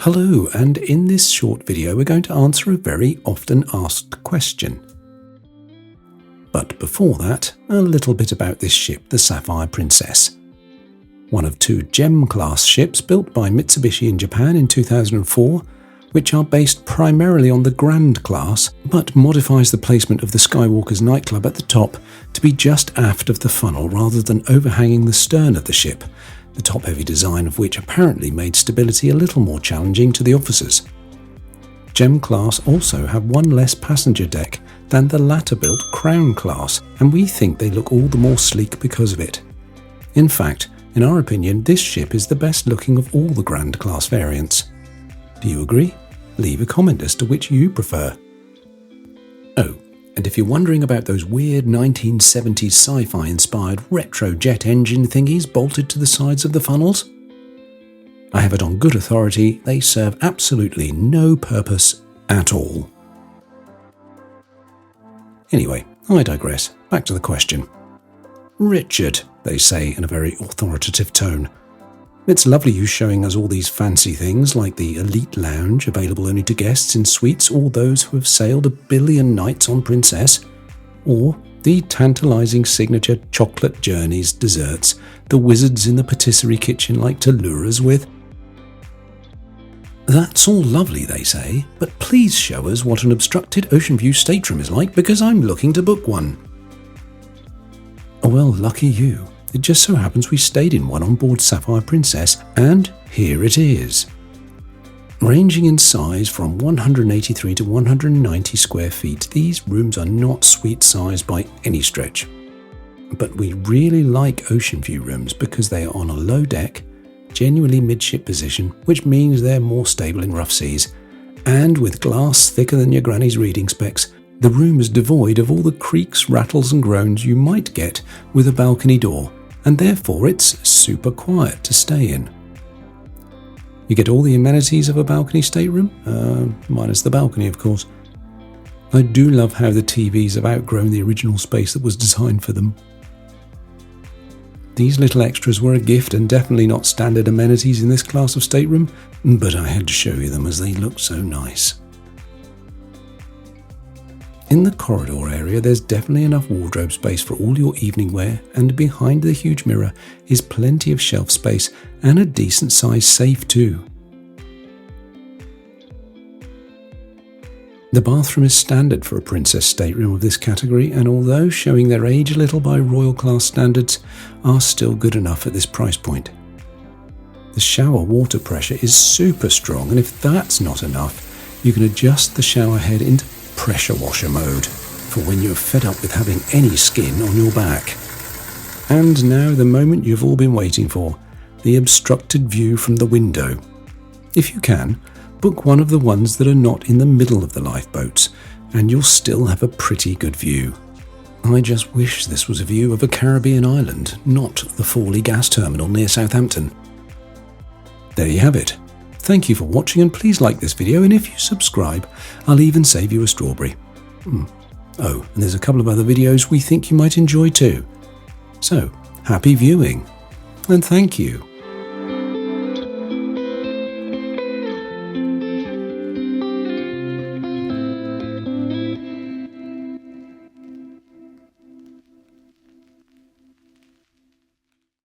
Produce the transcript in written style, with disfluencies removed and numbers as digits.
Hello, and in this short video we're going to answer a very often asked question. But before that, a little bit about this ship, the Sapphire Princess. One of two Gem-class ships built by Mitsubishi in Japan in 2004, which are based primarily on the Grand class, but modifies the placement of the Skywalker's nightclub at the top to be just aft of the funnel rather than overhanging the stern of the ship, the top-heavy design of which apparently made stability a little more challenging to the officers. Gem class also have one less passenger deck than the latter-built Crown class, and we think they look all the more sleek because of it. In fact, in our opinion, this ship is the best looking of all the Grand class variants. Do you agree? Leave a comment as to which you prefer. Oh, and if you're wondering about those weird 1970s sci-fi inspired retro jet engine thingies bolted to the sides of the funnels, I have it on good authority they serve absolutely no purpose at all. Anyway, I digress. Back to the question. Richard, they say in a very authoritative tone. It's lovely you showing us all these fancy things like the Elite Lounge, available only to guests in suites or those who have sailed 1 billion nights on Princess, or the tantalizing signature chocolate journeys desserts the wizards in the patisserie kitchen like to lure us with. That's all lovely, they say, but please show us what an obstructed ocean view stateroom is like, because I'm looking to book one. Oh well, lucky you. It just so happens we stayed in one on board Sapphire Princess, and here it is. Ranging in size from 183 to 190 square feet, these rooms are not suite size by any stretch. But we really like ocean view rooms because they are on a low deck, genuinely midship position, which means they're more stable in rough seas, and with glass thicker than your granny's reading specs, the room is devoid of all the creaks, rattles and groans you might get with a balcony door, and therefore it's super quiet to stay in. You get all the amenities of a balcony stateroom, minus the balcony of course. I do love how the TVs have outgrown the original space that was designed for them. These little extras were a gift and definitely not standard amenities in this class of stateroom, but I had to show you them as they look so nice. In the corridor area, there's definitely enough wardrobe space for all your evening wear, and behind the huge mirror is plenty of shelf space and a decent sized safe too. The bathroom is standard for a princess stateroom of this category, and although showing their age a little by royal class standards, are still good enough at this price point. The shower water pressure is super strong, and if that's not enough, you can adjust the shower head into pressure washer mode for when you're fed up with having any skin on your back. And now the moment you've all been waiting for, the obstructed view from the window. If you can, book one of the ones that are not in the middle of the lifeboats, and you'll still have a pretty good view. I just wish this was a view of a Caribbean island, not the Fawley gas terminal near Southampton. There you have it. Thank you for watching, and please like this video, and if you subscribe, I'll even save you a strawberry. Oh, and there's a couple of other videos we think you might enjoy too. So, happy viewing, and thank you.